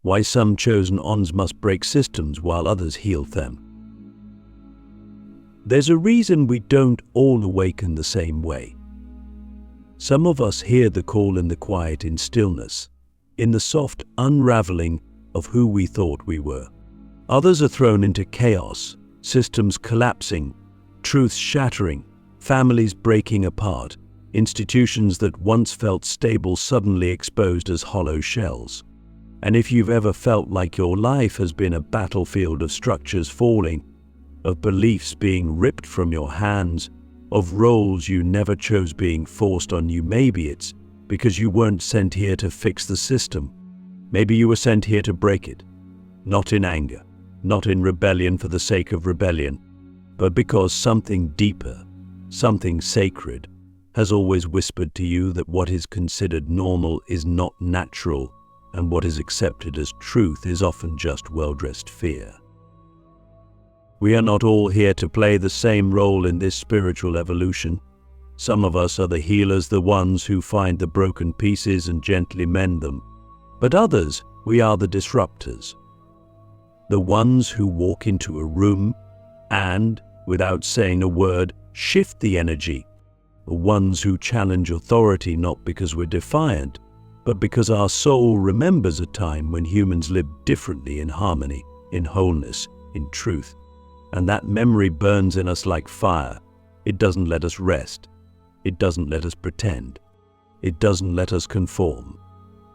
Why some chosen ones must break systems while others heal them. There's a reason we don't all awaken the same way. Some of us hear the call in the quiet, in stillness, in the soft unraveling of who we thought we were. Others are thrown into chaos, systems collapsing, truths shattering, families breaking apart, institutions that once felt stable suddenly exposed as hollow shells. And if you've ever felt like your life has been a battlefield of structures falling, of beliefs being ripped from your hands, of roles you never chose being forced on you, maybe it's because you weren't sent here to fix the system. Maybe you were sent here to break it, not in anger, not in rebellion for the sake of rebellion, but because something deeper, something sacred, has always whispered to you that what is considered normal is not natural, and what is accepted as truth is often just well-dressed fear. We are not all here to play the same role in this spiritual evolution. Some of us are the healers, the ones who find the broken pieces and gently mend them. But others, we are the disruptors. The ones who walk into a room and, without saying a word, shift the energy. The ones who challenge authority not because we're defiant, but because our soul remembers a time when humans lived differently, in harmony, in wholeness, in truth. And that memory burns in us like fire. It doesn't let us rest. It doesn't let us pretend. It doesn't let us conform.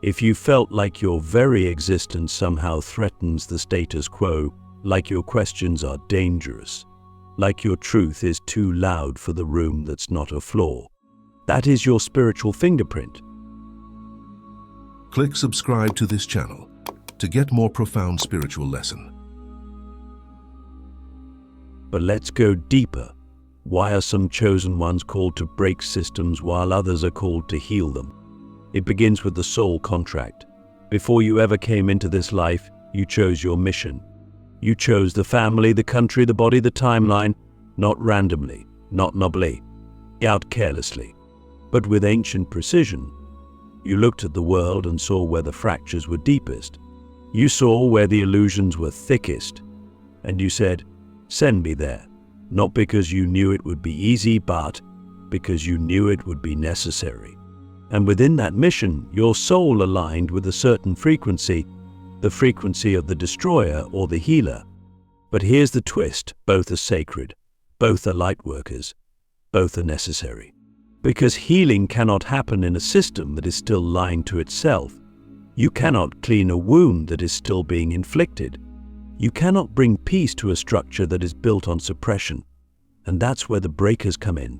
If you felt like your very existence somehow threatens the status quo, like your questions are dangerous, like your truth is too loud for the room that's not a floor, that is your spiritual fingerprint. Click subscribe to this channel to get more profound spiritual lesson. But let's go deeper. Why are some chosen ones called to break systems while others are called to heal them? It begins with the soul contract. Before you ever came into this life, you chose your mission. You chose the family, the country, the body, the timeline, not randomly, not nobly, out carelessly, but with ancient precision. You looked at the world and saw where the fractures were deepest. You saw where the illusions were thickest. And you said, "Send me there," not because you knew it would be easy, but because you knew it would be necessary. And within that mission, your soul aligned with a certain frequency, the frequency of the destroyer or the healer. But here's the twist: both are sacred, both are light workers, both are necessary. Because healing cannot happen in a system that is still lying to itself. You cannot clean a wound that is still being inflicted. You cannot bring peace to a structure that is built on suppression. And that's where the breakers come in.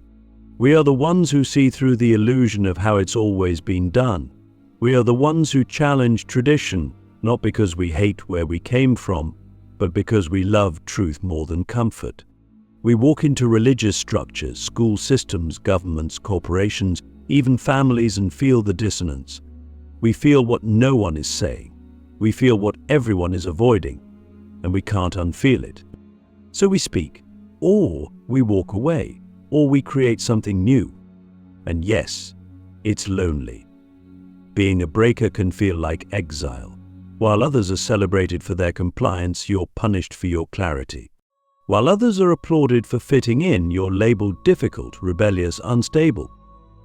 We are the ones who see through the illusion of how it's always been done. We are the ones who challenge tradition, not because we hate where we came from, but because we love truth more than comfort. We walk into religious structures, school systems, governments, corporations, even families, and feel the dissonance. We feel what no one is saying. We feel what everyone is avoiding, and we can't unfeel it. So we speak, or we walk away, or we create something new. And yes, it's lonely. Being a breaker can feel like exile. While others are celebrated for their compliance, you're punished for your clarity. While others are applauded for fitting in, you're labeled difficult, rebellious, unstable.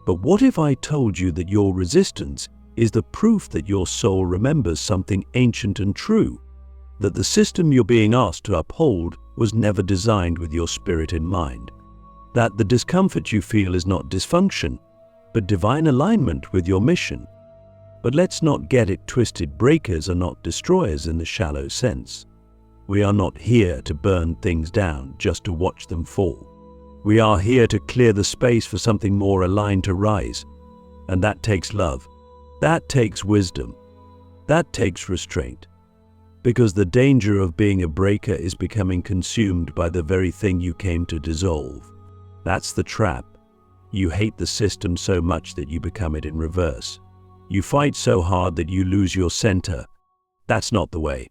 But what if I told you that your resistance is the proof that your soul remembers something ancient and true? That the system you're being asked to uphold was never designed with your spirit in mind? That the discomfort you feel is not dysfunction, but divine alignment with your mission? But let's not get it twisted. Breakers are not destroyers in the shallow sense. We are not here to burn things down just to watch them fall. We are here to clear the space for something more aligned to rise. And that takes love. That takes wisdom. That takes restraint. Because the danger of being a breaker is becoming consumed by the very thing you came to dissolve. That's the trap. You hate the system so much that you become it in reverse. You fight so hard that you lose your center. That's not the way.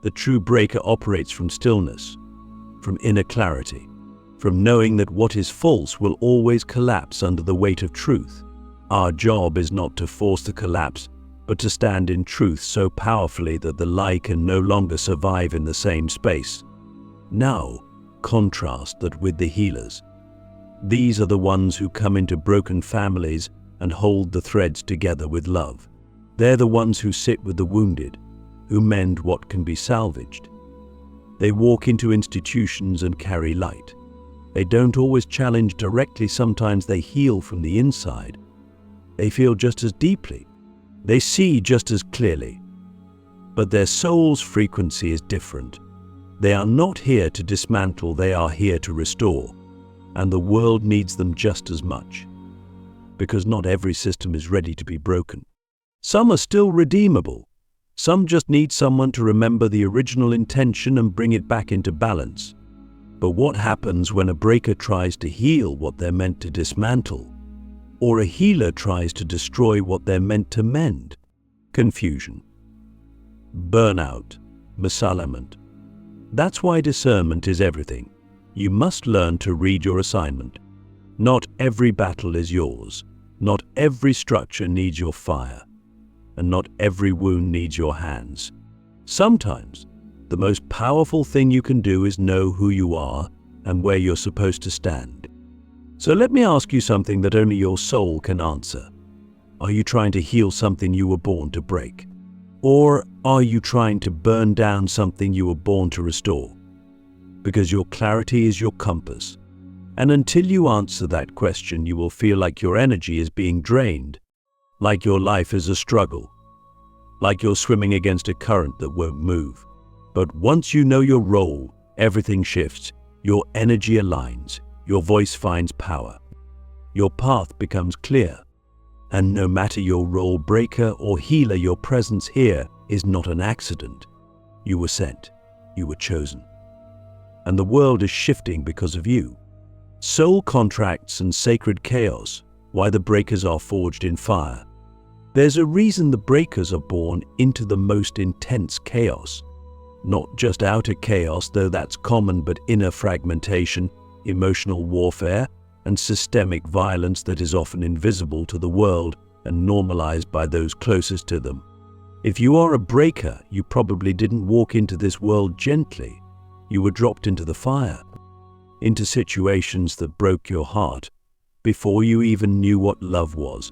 The true breaker operates from stillness, from inner clarity, from knowing that what is false will always collapse under the weight of truth. Our job is not to force the collapse, but to stand in truth so powerfully that the lie can no longer survive in the same space. Now, contrast that with the healers. These are the ones who come into broken families and hold the threads together with love. They're the ones who sit with the wounded, who mend what can be salvaged. They walk into institutions and carry light. They don't always challenge directly, sometimes they heal from the inside. They feel just as deeply. They see just as clearly. But their soul's frequency is different. They are not here to dismantle, they are here to restore. And the world needs them just as much. Because not every system is ready to be broken. Some are still redeemable. Some just need someone to remember the original intention and bring it back into balance. But what happens when a breaker tries to heal what they're meant to dismantle? Or a healer tries to destroy what they're meant to mend? Confusion. Burnout. Misalignment. That's why discernment is everything. You must learn to read your assignment. Not every battle is yours. Not every structure needs your fire. And not every wound needs your hands. Sometimes, the most powerful thing you can do is know who you are and where you're supposed to stand. So let me ask you something that only your soul can answer. Are you trying to heal something you were born to break? Or are you trying to burn down something you were born to restore? Because your clarity is your compass. And until you answer that question, you will feel like your energy is being drained, like your life is a struggle, like you're swimming against a current that won't move. But once you know your role, everything shifts, your energy aligns, your voice finds power, your path becomes clear. And no matter your role, breaker or healer, your presence here is not an accident. You were sent, you were chosen. And the world is shifting because of you. Soul contracts and sacred chaos, why the breakers are forged in fire. There's a reason the breakers are born into the most intense chaos. Not just outer chaos, though that's common, but inner fragmentation, emotional warfare, and systemic violence that is often invisible to the world and normalized by those closest to them. If you are a breaker, you probably didn't walk into this world gently. You were dropped into the fire, into situations that broke your heart before you even knew what love was,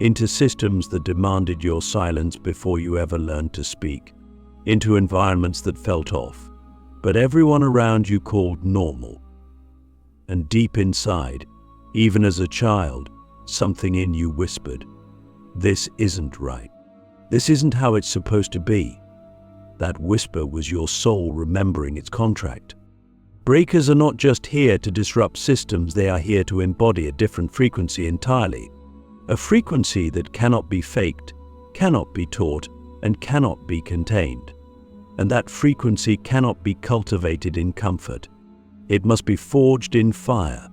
into systems that demanded your silence before you ever learned to speak, into environments that felt off, but everyone around you called normal. And deep inside, even as a child, something in you whispered, "This isn't right. This isn't how it's supposed to be." That whisper was your soul remembering its contract. Breakers are not just here to disrupt systems, they are here to embody a different frequency entirely. A frequency that cannot be faked, cannot be taught, and cannot be contained. And that frequency cannot be cultivated in comfort. It must be forged in fire,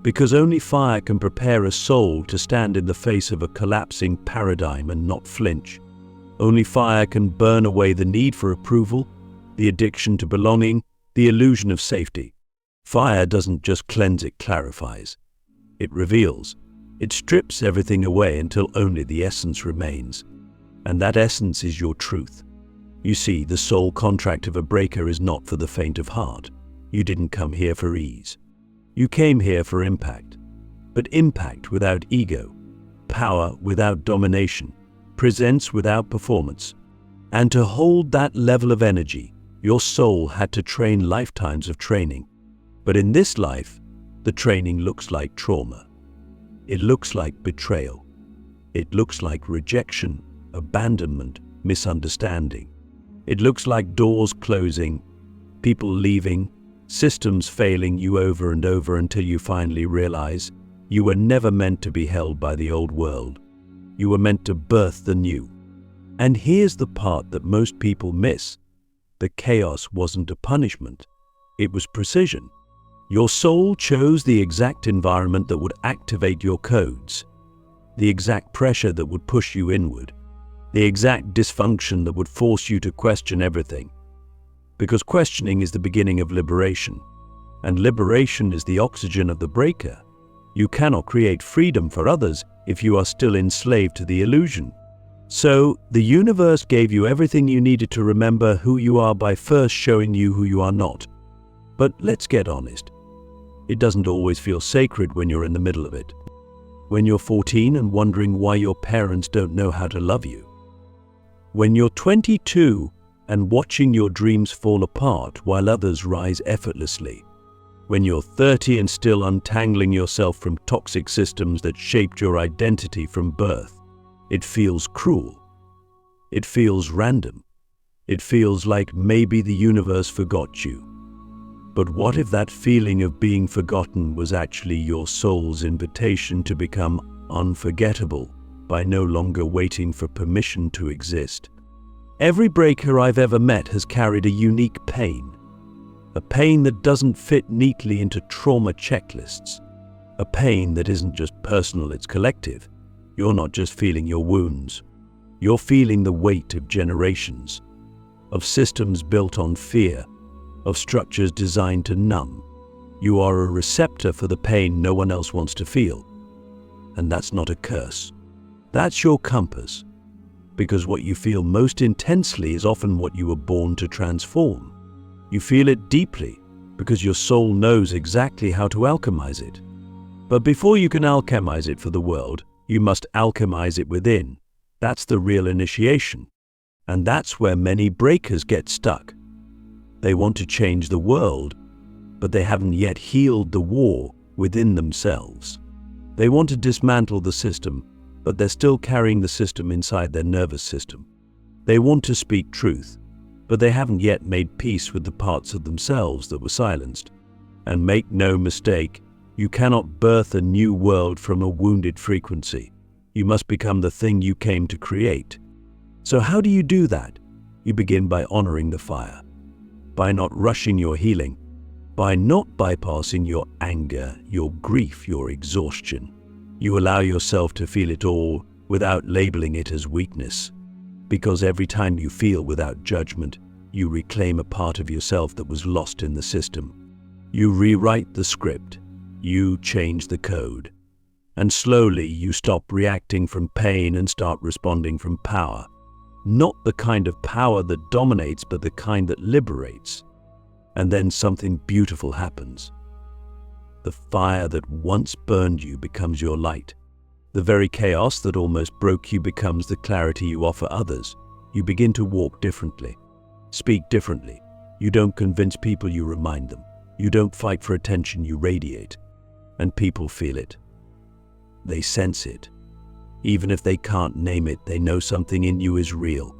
because only fire can prepare a soul to stand in the face of a collapsing paradigm and not flinch. Only fire can burn away the need for approval, the addiction to belonging, the illusion of safety. Fire doesn't just cleanse, it clarifies. It reveals. It strips everything away until only the essence remains. And that essence is your truth. You see, the soul contract of a breaker is not for the faint of heart. You didn't come here for ease. You came here for impact. But impact without ego, power without domination, presence without performance. And to hold that level of energy, your soul had to train lifetimes of training. But in this life, the training looks like trauma. It looks like betrayal. It looks like rejection, abandonment, misunderstanding. It looks like doors closing, people leaving, systems failing you over and over until you finally realize you were never meant to be held by the old world. You were meant to birth the new. And here's the part that most people miss. The chaos wasn't a punishment. It was precision. Your soul chose the exact environment that would activate your codes, the exact pressure that would push you inward, the exact dysfunction that would force you to question everything. Because questioning is the beginning of liberation, and liberation is the oxygen of the breaker. You cannot create freedom for others if you are still enslaved to the illusion. So, the universe gave you everything you needed to remember who you are by first showing you who you are not. But let's get honest. It doesn't always feel sacred when you're in the middle of it. When you're 14 and wondering why your parents don't know how to love you. When you're 22 and watching your dreams fall apart while others rise effortlessly. When you're 30 and still untangling yourself from toxic systems that shaped your identity from birth. It feels cruel. It feels random. It feels like maybe the universe forgot you. But what if that feeling of being forgotten was actually your soul's invitation to become unforgettable by no longer waiting for permission to exist? Every breaker I've ever met has carried a unique pain. A pain that doesn't fit neatly into trauma checklists. A pain that isn't just personal, it's collective. You're not just feeling your wounds. You're feeling the weight of generations, of systems built on fear, of structures designed to numb. You are a receptor for the pain no one else wants to feel. And that's not a curse. That's your compass. Because what you feel most intensely is often what you were born to transform. You feel it deeply because your soul knows exactly how to alchemize it. But before you can alchemize it for the world, you must alchemize it within. That's the real initiation. And that's where many breakers get stuck. They want to change the world, but they haven't yet healed the war within themselves. They want to dismantle the system, but they're still carrying the system inside their nervous system. They want to speak truth, but they haven't yet made peace with the parts of themselves that were silenced. And make no mistake, you cannot birth a new world from a wounded frequency. You must become the thing you came to create. So how do you do that? You begin by honoring the fire, by not rushing your healing, by not bypassing your anger, your grief, your exhaustion. You allow yourself to feel it all without labeling it as weakness. Because every time you feel without judgment, you reclaim a part of yourself that was lost in the system. You rewrite the script. You change the code. And slowly you stop reacting from pain and start responding from power. Not the kind of power that dominates, but the kind that liberates. And then something beautiful happens. The fire that once burned you becomes your light. The very chaos that almost broke you becomes the clarity you offer others. You begin to walk differently, speak differently. You don't convince people, you remind them. You don't fight for attention, you radiate. And people feel it. They sense it. Even if they can't name it, they know something in you is real.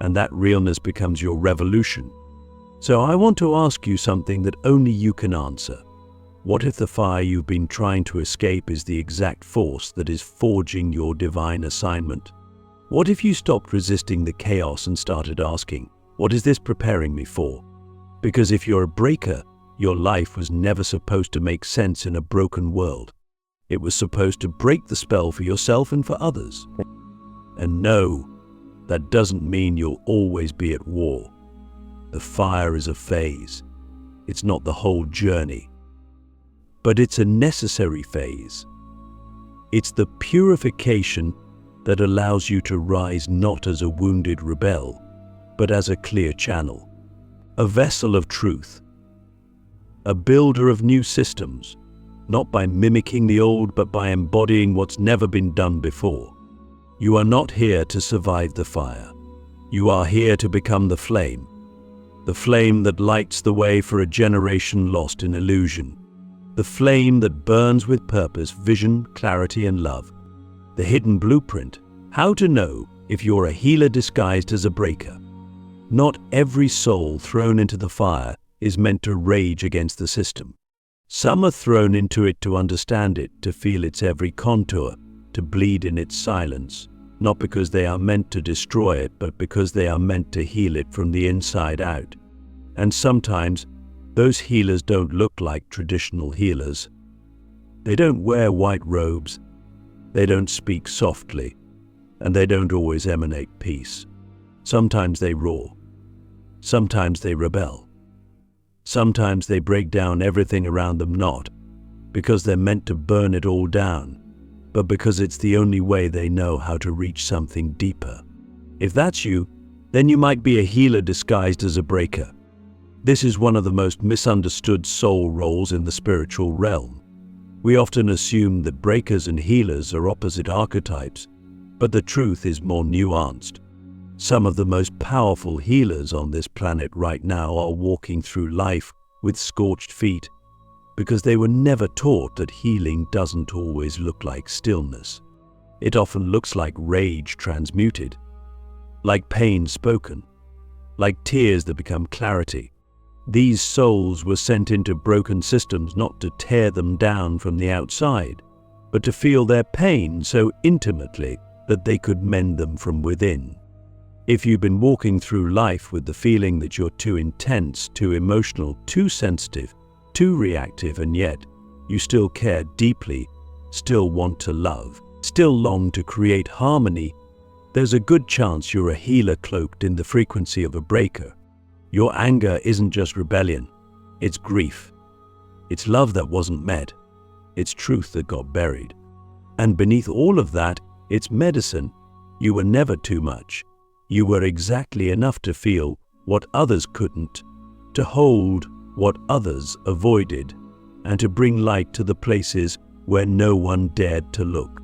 And that realness becomes your revolution. So I want to ask you something that only you can answer. What if the fire you've been trying to escape is the exact force that is forging your divine assignment? What if you stopped resisting the chaos and started asking, what is this preparing me for? Because if you're a breaker, your life was never supposed to make sense in a broken world. It was supposed to break the spell for yourself and for others. And no, that doesn't mean you'll always be at war. The fire is a phase. It's not the whole journey. But it's a necessary phase. It's the purification that allows you to rise not as a wounded rebel, but as a clear channel, a vessel of truth, a builder of new systems, not by mimicking the old, but by embodying what's never been done before. You are not here to survive the fire. You are here to become the flame that lights the way for a generation lost in illusion, the flame that burns with purpose, vision, clarity, and love, the hidden blueprint, how to know if you're a healer disguised as a breaker. Not every soul thrown into the fire is meant to rage against the system. Some are thrown into it to understand it, to feel its every contour, to bleed in its silence, not because they are meant to destroy it, but because they are meant to heal it from the inside out. And sometimes, those healers don't look like traditional healers. They don't wear white robes, they don't speak softly, and they don't always emanate peace. Sometimes they roar, sometimes they rebel. Sometimes they break down everything around them, not because they're meant to burn it all down, but because it's the only way they know how to reach something deeper. If that's you, then you might be a healer disguised as a breaker. This is one of the most misunderstood soul roles in the spiritual realm. We often assume that breakers and healers are opposite archetypes, but the truth is more nuanced. Some of the most powerful healers on this planet right now are walking through life with scorched feet because they were never taught that healing doesn't always look like stillness. It often looks like rage transmuted, like pain spoken, like tears that become clarity. These souls were sent into broken systems not to tear them down from the outside, but to feel their pain so intimately that they could mend them from within. If you've been walking through life with the feeling that you're too intense, too emotional, too sensitive, too reactive, and yet you still care deeply, still want to love, still long to create harmony, there's a good chance you're a healer cloaked in the frequency of a breaker. Your anger isn't just rebellion, it's grief. It's love that wasn't met. It's truth that got buried. And beneath all of that, it's medicine. You were never too much. You were exactly enough to feel what others couldn't, to hold what others avoided, and to bring light to the places where no one dared to look.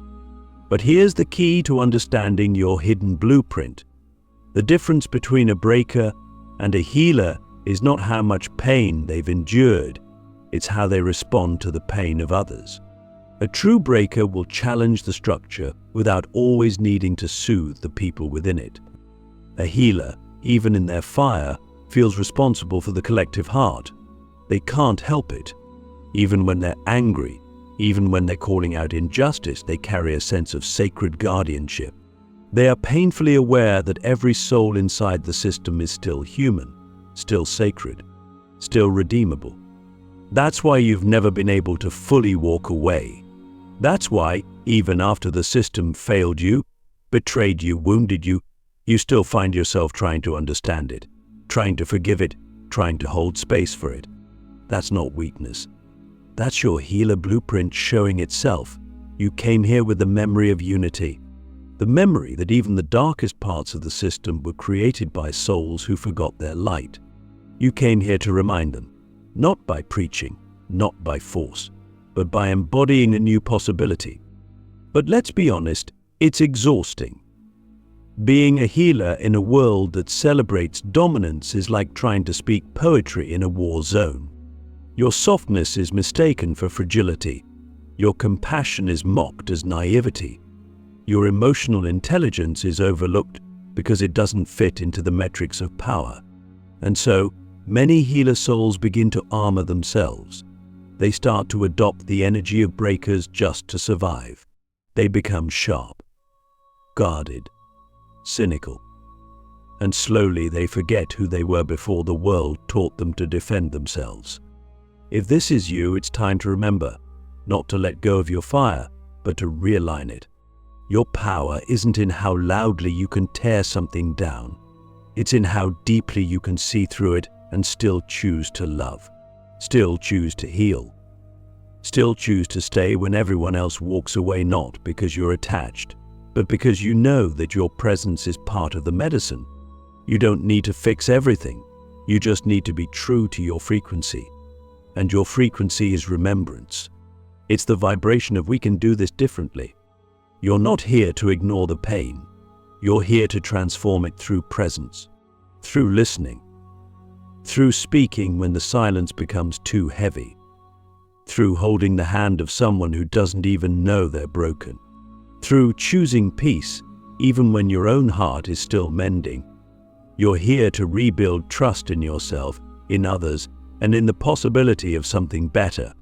But here's the key to understanding your hidden blueprint. The difference between a breaker and a healer is not how much pain they've endured, it's how they respond to the pain of others. A true breaker will challenge the structure without always needing to soothe the people within it. A healer, even in their fire, feels responsible for the collective heart. They can't help it. Even when they're angry, even when they're calling out injustice, they carry a sense of sacred guardianship. They are painfully aware that every soul inside the system is still human, still sacred, still redeemable. That's why you've never been able to fully walk away. That's why, even after the system failed you, betrayed you, wounded you, you still find yourself trying to understand it, trying to forgive it, trying to hold space for it. That's not weakness. That's your healer blueprint showing itself. You came here with the memory of unity, the memory that even the darkest parts of the system were created by souls who forgot their light. You came here to remind them, not by preaching, not by force, but by embodying a new possibility. But let's be honest, it's exhausting. Being a healer in a world that celebrates dominance is like trying to speak poetry in a war zone. Your softness is mistaken for fragility. Your compassion is mocked as naivety. Your emotional intelligence is overlooked because it doesn't fit into the metrics of power. And so, many healer souls begin to armor themselves. They start to adopt the energy of breakers just to survive. They become sharp, guarded, cynical, and slowly they forget who they were before the world taught them to defend themselves. If this is you, it's time to remember, not to let go of your fire, but to realign it. Your power isn't in how loudly you can tear something down. It's in how deeply you can see through it and still choose to love, still choose to heal, still choose to stay when everyone else walks away, not because you're attached, but because you know that your presence is part of the medicine. You don't need to fix everything. You just need to be true to your frequency. And your frequency is remembrance. It's the vibration of we can do this differently. You're not here to ignore the pain. You're here to transform it through presence, through listening, through speaking when the silence becomes too heavy, through holding the hand of someone who doesn't even know they're broken, through choosing peace even when your own heart is still mending. You're here to rebuild trust in yourself, in others, and in the possibility of something better.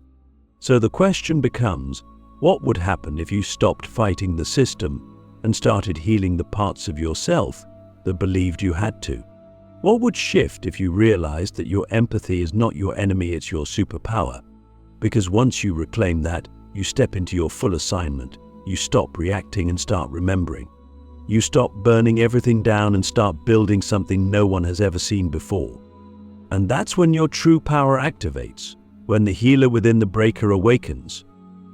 So the question becomes, what would happen if you stopped fighting the system and started healing the parts of yourself that believed you had to? What would shift if you realized that your empathy is not your enemy, it's your superpower? Because once you reclaim that, you step into your full assignment. You stop reacting and start remembering. You stop burning everything down and start building something no one has ever seen before. And that's when your true power activates, when the healer within the breaker awakens,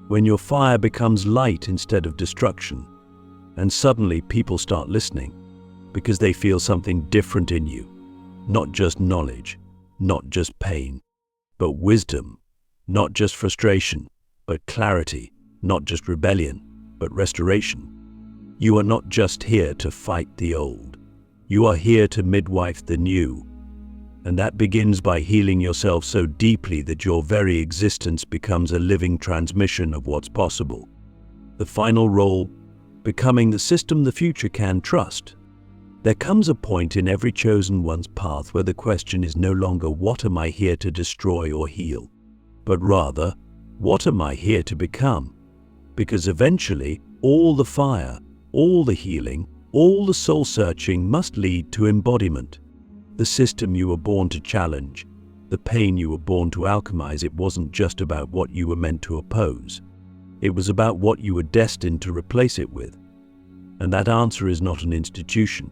when your fire becomes light instead of destruction, and suddenly people start listening. because they feel something different in you. Not just knowledge, not just pain, but wisdom. Not just frustration, but clarity. Not just rebellion, but restoration. You are not just here to fight the old. You are here to midwife the new. And that begins by healing yourself so deeply that your very existence becomes a living transmission of what's possible. The final role, becoming the system the future can trust. There comes a point in every chosen one's path where the question is no longer what am I here to destroy or heal, but rather, what am I here to become? Because eventually, all the fire, all the healing, all the soul-searching must lead to embodiment. The system you were born to challenge, the pain you were born to alchemize, it wasn't just about what you were meant to oppose. It was about what you were destined to replace it with. And that answer is not an institution.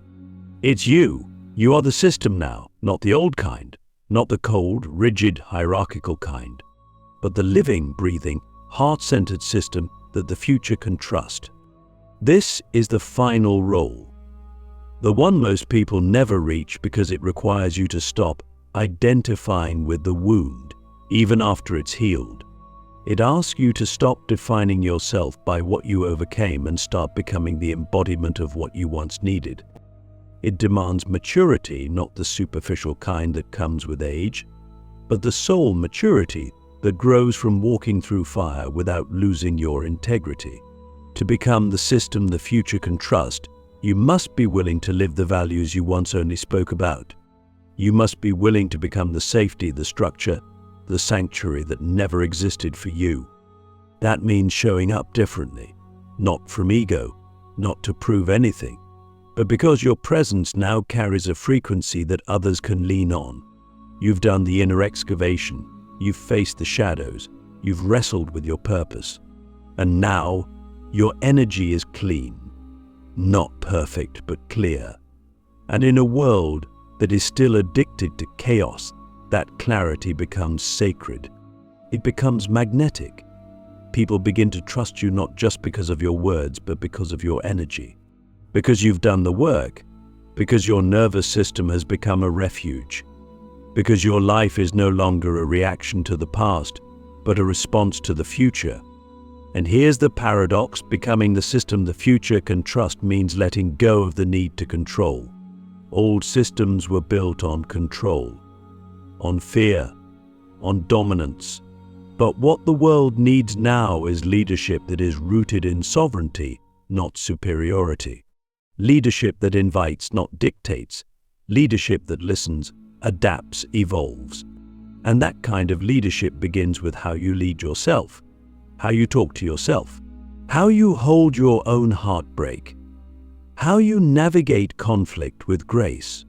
It's you. You are the system now, not the old kind, not the cold, rigid, hierarchical kind, but the living, breathing, heart-centered system that the future can trust. This is the final role. The one most people never reach because it requires you to stop identifying with the wound, even after it's healed. It asks you to stop defining yourself by what you overcame and start becoming the embodiment of what you once needed. It demands maturity, not the superficial kind that comes with age, but the soul maturity that grows from walking through fire without losing your integrity. To become the system the future can trust, you must be willing to live the values you once only spoke about. You must be willing to become the safety, the structure, the sanctuary that never existed for you. That means showing up differently, not from ego, not to prove anything, but because your presence now carries a frequency that others can lean on. You've done the inner excavation, you've faced the shadows, you've wrestled with your purpose, and now your energy is clean. Not perfect, but clear. And in a world that is still addicted to chaos, that clarity becomes sacred. It becomes magnetic. People begin to trust you not just because of your words, but because of your energy. Because you've done the work. Because your nervous system has become a refuge. Because your life is no longer a reaction to the past, but a response to the future. And here's the paradox: becoming the system the future can trust means letting go of the need to control. Old systems were built on control, on fear, on dominance. But what the world needs now is leadership that is rooted in sovereignty, not superiority. Leadership that invites, not dictates. Leadership that listens, adapts, evolves. And that kind of leadership begins with how you lead yourself. How you talk to yourself, how you hold your own heartbreak, how you navigate conflict with grace,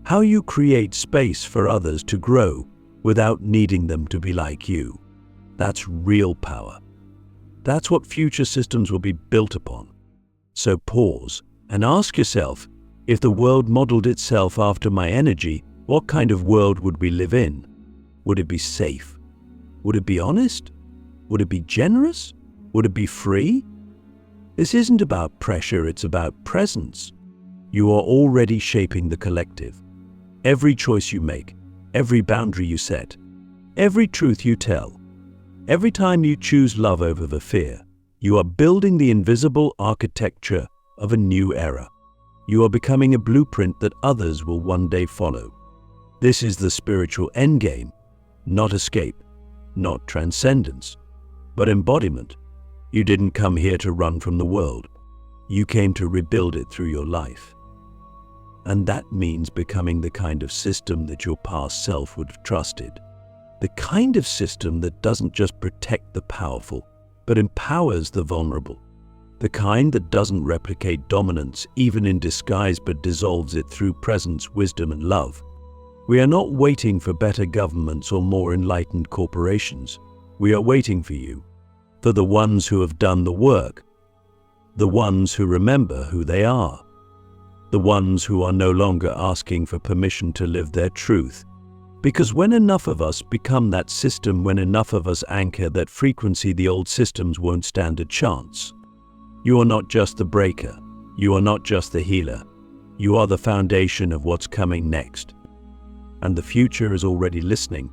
how you create space for others to grow without needing them to be like you. That's real power. That's what future systems will be built upon. So pause and ask yourself, if the world modeled itself after my energy, what kind of world would we live in? Would it be safe? Would it be honest? Would it be generous? Would it be free? This isn't about pressure, it's about presence. You are already shaping the collective. Every choice you make, every boundary you set, every truth you tell, every time you choose love over the fear, you are building the invisible architecture of a new era. You are becoming a blueprint that others will one day follow. This is the spiritual endgame, not escape, not transcendence, but embodiment. You didn't come here to run from the world. You came to rebuild it through your life. And that means becoming the kind of system that your past self would have trusted. The kind of system that doesn't just protect the powerful, but empowers the vulnerable. The kind that doesn't replicate dominance even in disguise, but dissolves it through presence, wisdom, and love. We are not waiting for better governments or more enlightened corporations. We are waiting for you, for the ones who have done the work, the ones who remember who they are, the ones who are no longer asking for permission to live their truth. Because when enough of us become that system, when enough of us anchor that frequency, the old systems won't stand a chance. You are not just the breaker, you are not just the healer, You are the foundation of what's coming next. And the future is already listening.